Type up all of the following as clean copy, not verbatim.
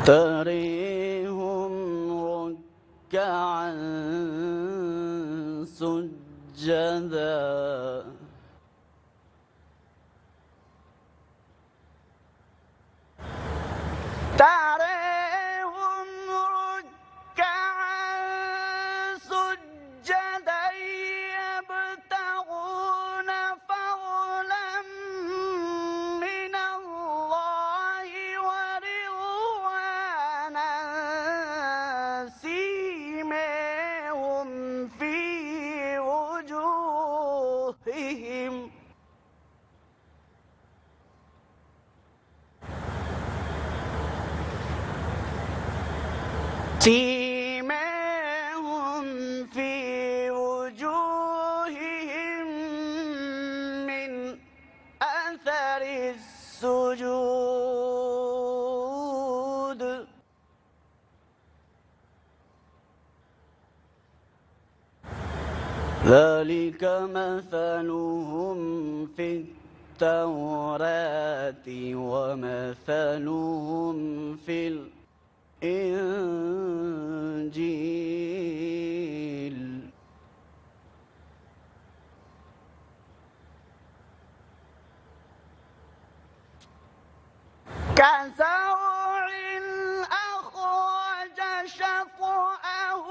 تريهم ركعا سجدا تريهم ركعا سجدا يبتغون فضلا من الله ورضوانا سيماهم في وجوههم من أثر السجود ذلك مثلهم في التوراة ومثلهم في الإنجيل كزرع أخرج شطأه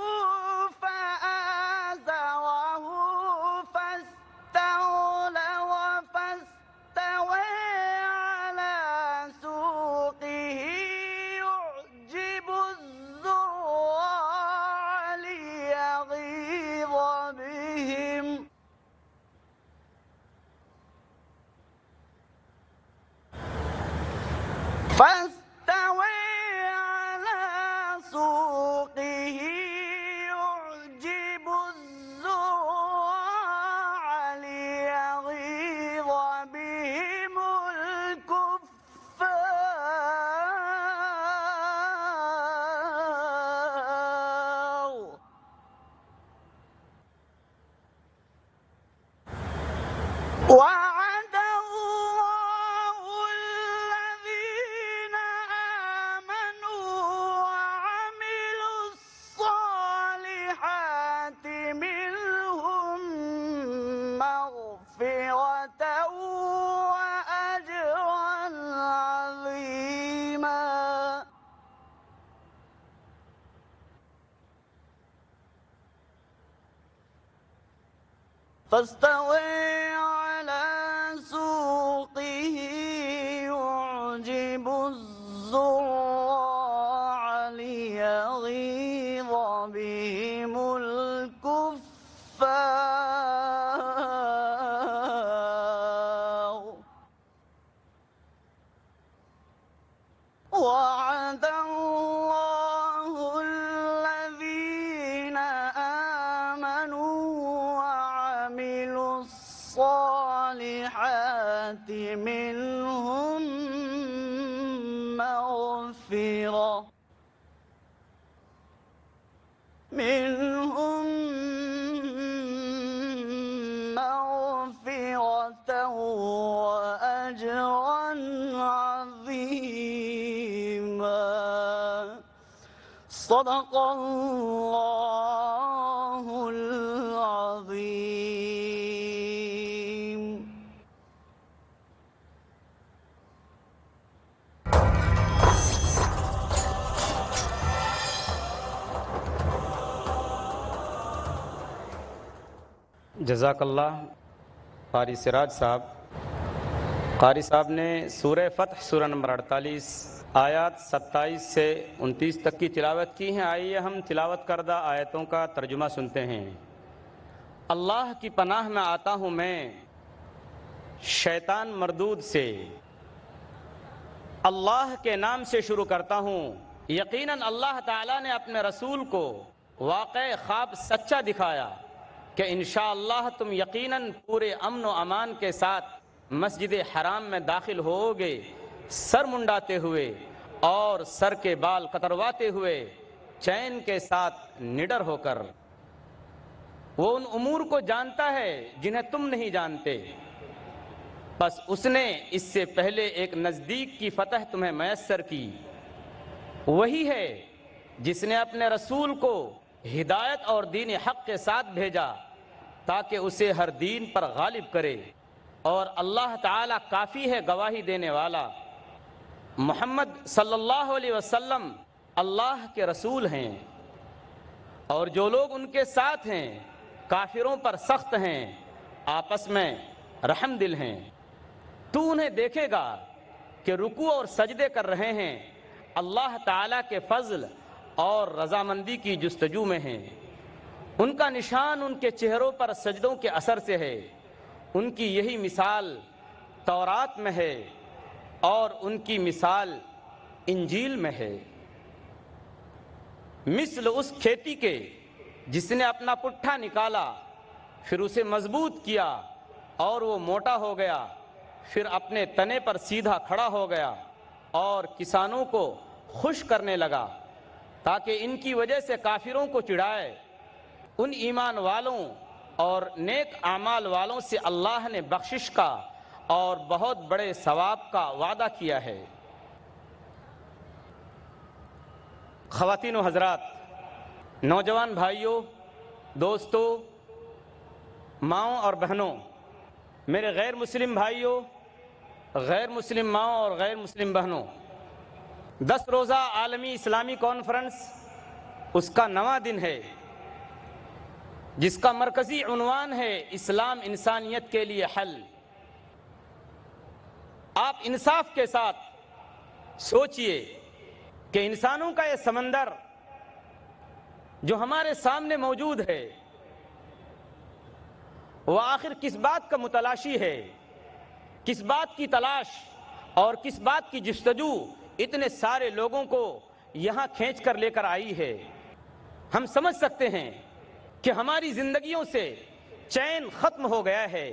فآزره فاستوى على سوقه يعجب الزراع ليغيظ بهم فاستوى على سوقه يعجب الزراع ليغيظ بهم الكفار وعد الله الذين آمنوا وعملوا الصالحات منهم مغفرة وأجرا عظيما فاستوى على سوقه يعجب الزراع ليغيظ بهم الكفار وعد الله الذين آمنوا وعملوا الصالحات منهم مغفرة وأجرا عظيما صدق الله العظيم. جزاک اللہ قاری سراج صاحب. قاری صاحب نے سورہ فتح سورہ نمبر 48 آیات 27 سے 29 تک کی تلاوت کی ہیں. آئیے ہم تلاوت کردہ آیتوں کا ترجمہ سنتے ہیں. اللہ کی پناہ میں آتا ہوں میں شیطان مردود سے. اللہ کے نام سے شروع کرتا ہوں. یقیناً اللہ تعالیٰ نے اپنے رسول کو واقع خواب سچا دکھایا کہ انشاءاللہ تم یقیناً پورے امن و امان کے ساتھ مسجد حرام میں داخل ہوگے سر منڈاتے ہوئے اور سر کے بال قطرواتے ہوئے چین کے ساتھ نڈر ہو کر. وہ ان امور کو جانتا ہے جنہیں تم نہیں جانتے. بس اس نے اس سے پہلے ایک نزدیک کی فتح تمہیں میسر کی. وہی ہے جس نے اپنے رسول کو ہدایت اور دین حق کے ساتھ بھیجا تاکہ اسے ہر دین پر غالب کرے، اور اللہ تعالیٰ کافی ہے گواہی دینے والا۔ محمد صلی اللہ علیہ وسلم اللہ کے رسول ہیں، اور جو لوگ ان کے ساتھ ہیں کافروں پر سخت ہیں، آپس میں رحم دل ہیں۔ تو انہیں دیکھے گا کہ رکوع اور سجدے کر رہے ہیں، اللہ تعالیٰ کے فضل اور رضامندی کی جستجو میں ہیں۔ ان کا نشان ان کے چہروں پر سجدوں کے اثر سے ہے۔ ان کی یہی مثال تورات میں ہے اور ان کی مثال انجیل میں ہے۔ مثل اس کھیتی کے جس نے اپنا پٹھا نکالا، پھر اسے مضبوط کیا اور وہ موٹا ہو گیا، پھر اپنے تنے پر سیدھا کھڑا ہو گیا اور کسانوں کو خوش کرنے لگا تاکہ ان کی وجہ سے کافروں کو چڑھائے۔ ان ایمان والوں اور نیک اعمال والوں سے اللہ نے بخشش کا اور بہت بڑے ثواب کا وعدہ کیا ہے۔ خواتین و حضرات، نوجوان بھائیوں، دوستوں، ماؤں اور بہنوں، میرے غیر مسلم بھائیوں، غیر مسلم ماؤں اور غیر مسلم بہنوں، 10 روزہ عالمی اسلامی کانفرنس اس کا نواں دن ہے، جس کا مرکزی عنوان ہے اسلام انسانیت کے لیے حل۔ آپ انصاف کے ساتھ سوچئے کہ انسانوں کا یہ سمندر جو ہمارے سامنے موجود ہے وہ آخر کس بات کا متلاشی ہے، کس بات کی تلاش اور کس بات کی جستجو اتنے سارے لوگوں کو یہاں کھینچ کر لے کر آئی ہے۔ ہم سمجھ سکتے ہیں کہ ہماری زندگیوں سے چین ختم ہو گیا ہے،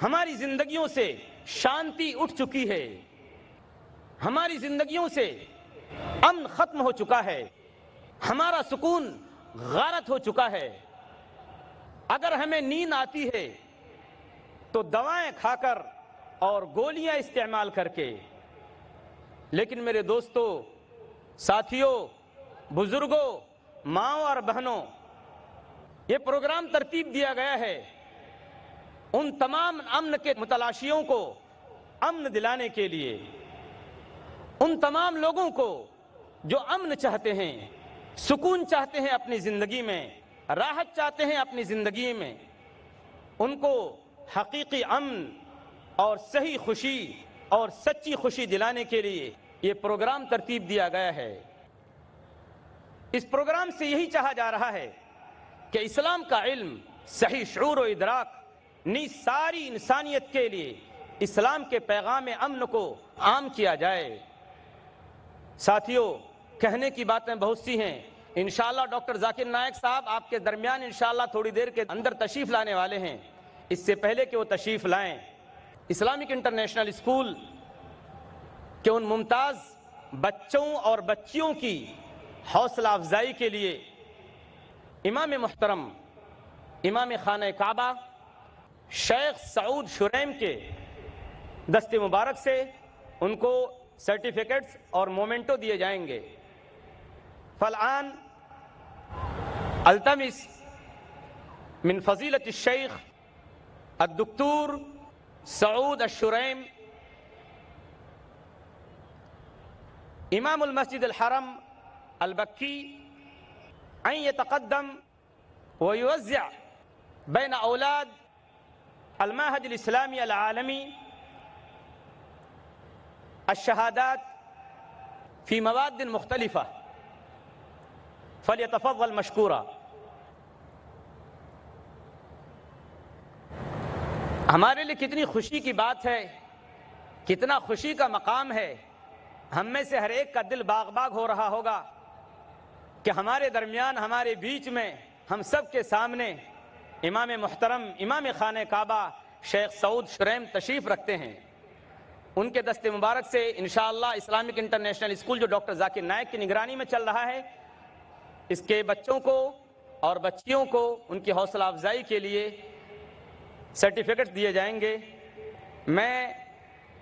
ہماری زندگیوں سے شانتی اٹھ چکی ہے، ہماری زندگیوں سے امن ختم ہو چکا ہے، ہمارا سکون غارت ہو چکا ہے۔ اگر ہمیں نیند آتی ہے تو دوائیں کھا کر اور گولیاں استعمال کر کے، لیکن میرے دوستوں، ساتھیوں، بزرگوں، ماؤں اور بہنوں، یہ پروگرام ترتیب دیا گیا ہے ان تمام امن کے متلاشیوں کو امن دلانے کے لیے، ان تمام لوگوں کو جو امن چاہتے ہیں، سکون چاہتے ہیں اپنی زندگی میں، راحت چاہتے ہیں اپنی زندگی میں، ان کو حقیقی امن اور صحیح خوشی اور سچی خوشی دلانے کے لیے یہ پروگرام ترتیب دیا گیا ہے۔ اس پروگرام سے یہی چاہا جا رہا ہے کہ اسلام کا علم، صحیح شعور و ادراک نیز ساری انسانیت کے لیے اسلام کے پیغام امن کو عام کیا جائے۔ ساتھیوں، کہنے کی باتیں بہت سی ہیں، انشاءاللہ ڈاکٹر ذاکر نائک صاحب آپ کے درمیان انشاءاللہ تھوڑی دیر کے اندر تشریف لانے والے ہیں۔ اس سے پہلے کہ وہ تشریف لائیں، اسلامک انٹرنیشنل اسکول کے ان ممتاز بچوں اور بچیوں کی حوصلہ افزائی کے لیے امام محترم، امام خانہ کعبہ شیخ سعود شریم کے دست مبارک سے ان کو سرٹیفکیٹس اور مومنٹو دیے جائیں گے۔ فالآن التمس من فضیلت الشیخ الدکتور سعود الشریم امام المسجد الحرم البکی ان يتقدم ويوزع بين اولاد المعهد الاسلامي العالمي الشهادات في مواد مختلفة فليتفضل مشكورا۔ ہمارے لیے کتنی خوشی کی بات ہے، کتنا خوشی کا مقام ہے، ہم میں سے ہر ایک کا دل باغ باغ ہو رہا ہوگا کہ ہمارے درمیان، ہمارے بیچ میں، ہم سب کے سامنے امام محترم، امام خانہ کعبہ شیخ سعود شریم تشریف رکھتے ہیں۔ ان کے دست مبارک سے انشاءاللہ اسلامک انٹرنیشنل اسکول جو ڈاکٹر ذاکر نائک کی نگرانی میں چل رہا ہے، اس کے بچوں کو اور بچیوں کو ان کی حوصلہ افزائی کے لیے سرٹیفکیٹ دیے جائیں گے۔ میں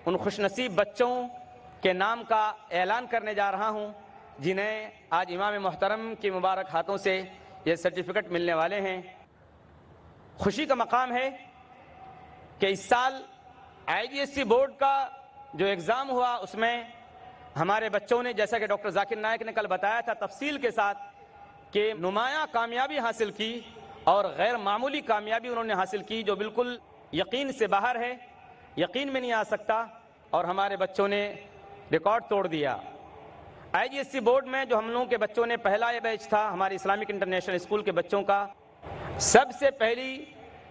ان خوش نصیب بچوں کے نام کا اعلان کرنے جا رہا ہوں جنہیں آج امام محترم کی مبارک ہاتھوں سے یہ سرٹیفکیٹ ملنے والے ہیں، خوشی کا مقام ہے کہ اس سال IGSC بورڈ کا جو ایگزام ہوا اس میں ہمارے بچوں نے، جیسا کہ ڈاکٹر ذاکر نائک نے کل بتایا تھا تفصیل کے ساتھ، کہ نمایاں کامیابی حاصل کی اور غیر معمولی کامیابی انہوں نے حاصل کی جو بالکل یقین سے باہر ہے، یقین میں نہیں آ سکتا، اور ہمارے بچوں نے ریکارڈ توڑ دیا۔ IGSC بورڈ میں جو ہم لوگوں کے بچوں نے پہلا یہ بیچ تھا ہمارے اسلامک انٹرنیشنل اسکول کے بچوں کا، سب سے پہلی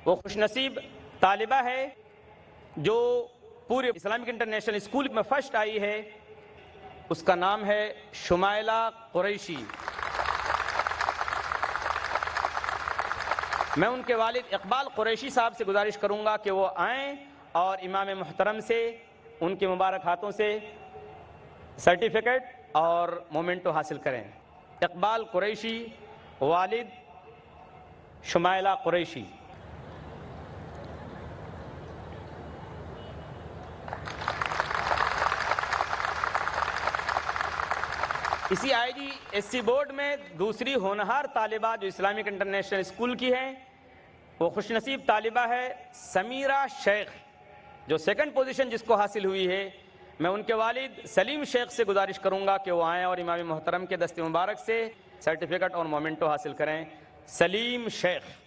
وہ خوش نصیب طالبہ ہے جو پورے اسلامک انٹرنیشنل اسکول میں فرسٹ آئی ہے، اس کا نام ہے شمائلہ قریشی۔ میں ان کے والد اقبال قریشی صاحب سے گزارش کروں گا کہ وہ آئیں اور امام محترم سے ان کے مبارک ہاتھوں سے سرٹیفکیٹ اور مومنٹو حاصل کریں۔ اقبال قریشی، والد شمائلہ قریشی۔ اسی IGSC بورڈ میں دوسری ہونہار طالبہ جو اسلامک انٹرنیشنل اسکول کی ہیں، وہ خوش نصیب طالبہ ہے سمیرہ شیخ، جو سیکنڈ پوزیشن جس کو حاصل ہوئی ہے۔ میں ان کے والد سلیم شیخ سے گزارش کروں گا کہ وہ آئیں اور امام محترم کے دست مبارک سے سرٹیفکیٹ اور مومنٹو حاصل کریں۔ سلیم شیخ۔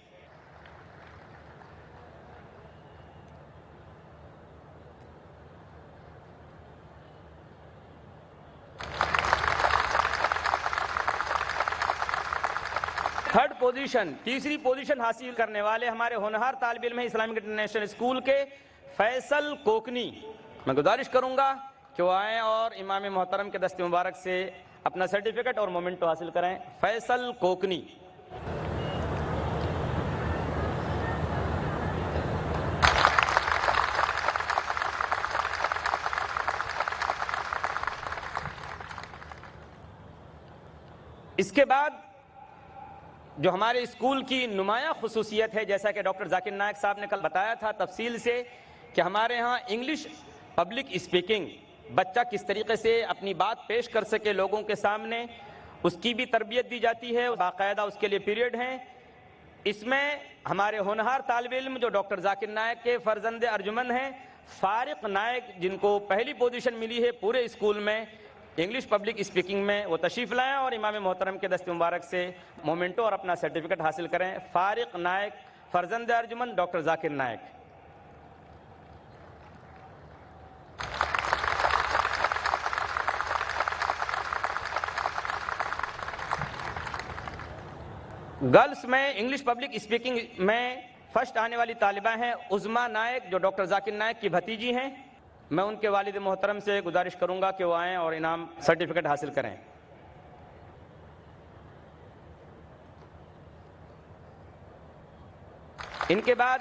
تھرڈ پوزیشن، تیسری پوزیشن حاصل کرنے والے ہمارے ہونہار طالب علم ہیں اسلامک انٹرنیشنل اسکول کے فیصل کوکنی۔ میں گزارش کروں گا کہ وہ آئیں اور امام محترم کے دست مبارک سے اپنا سرٹیفکیٹ اور مومنٹو حاصل کریں۔ فیصل کوکنی۔ اس کے بعد جو ہمارے اسکول کی نمایاں خصوصیت ہے، جیسا کہ ڈاکٹر ذاکر نائک صاحب نے کل بتایا تھا تفصیل سے، کہ ہمارے ہاں انگلش پبلک اسپیکنگ، بچہ کس طریقے سے اپنی بات پیش کر سکے لوگوں کے سامنے، اس کی بھی تربیت دی جاتی ہے، باقاعدہ اس کے لیے پیریڈ ہیں۔ اس میں ہمارے ہونہار طالب علم جو ڈاکٹر ذاکر نائک کے فرزند ارجمند ہیں، فارق نائک، جن کو پہلی پوزیشن ملی ہے پورے اسکول میں انگلش پبلک اسپیکنگ میں، وہ تشریف لائیں اور امام محترم کے دست مبارک سے مومنٹو اور اپنا سرٹیفکیٹ حاصل کریں۔ فارق نائک، فرزند ارجمند ڈاکٹر ذاکر نائک۔ گرلس میں انگلش پبلک اسپیکنگ میں فرسٹ آنے والی طالبہ ہیں عظمیٰ نائک، جو ڈاکٹر ذاکر نائک کی بھتیجی ہیں۔ میں ان کے والد محترم سے گزارش کروں گا کہ وہ آئیں اور انعام سرٹیفکیٹ حاصل کریں۔ ان کے بعد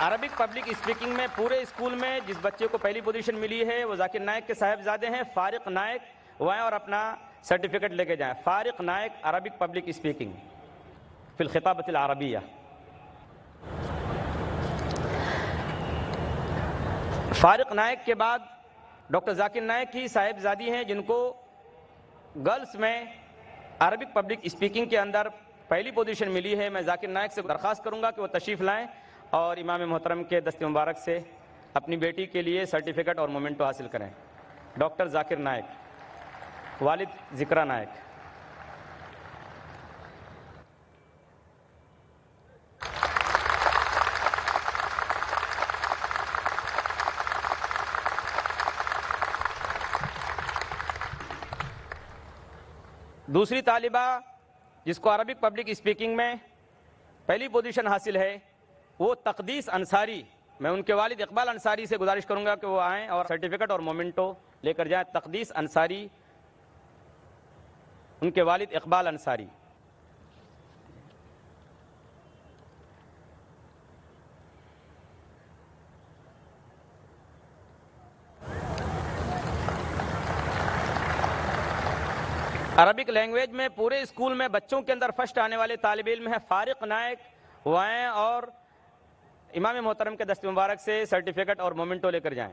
عربک پبلک اسپیکنگ میں پورے اسکول میں جس بچے کو پہلی پوزیشن ملی ہے وہ ذاکر نائک کے صاحبزادے ہیں فارق نائک، وہ آئیں اور اپنا سرٹیفکیٹ لے کے جائیں۔ فارق نائک، عربک پبلک اسپیکنگ فی الخطابۃ العربیہ۔ فارق نائک کے بعد ڈاکٹر ذاکر نائک کی صاحبزادی ہیں جن کو گرلس میں عربک پبلک اسپیکنگ کے اندر پہلی پوزیشن ملی ہے۔ میں ذاکر نائک سے درخواست کروں گا کہ وہ تشریف لائیں اور امام محترم کے دست مبارک سے اپنی بیٹی کے لیے سرٹیفکیٹ اور مومنٹو حاصل کریں۔ ڈاکٹر ذاکر نائک، والد ذکرہ نائک۔ دوسری طالبہ جس کو عربک پبلک اسپیکنگ میں پہلی پوزیشن حاصل ہے وہ تقدیس انصاری۔ میں ان کے والد اقبال انصاری سے گزارش کروں گا کہ وہ آئیں اور سرٹیفکیٹ اور مومنٹو لے کر جائیں۔ تقدیس انصاری، ان کے والد اقبال انصاری۔ عربک لینگویج میں پورے اسکول میں بچوں کے اندر فرسٹ آنے والے طالب علم ہیں فارق نائک، وہ آئیں اور امام محترم کے دست مبارک سے سرٹیفکیٹ اور مومنٹو لے کر جائیں۔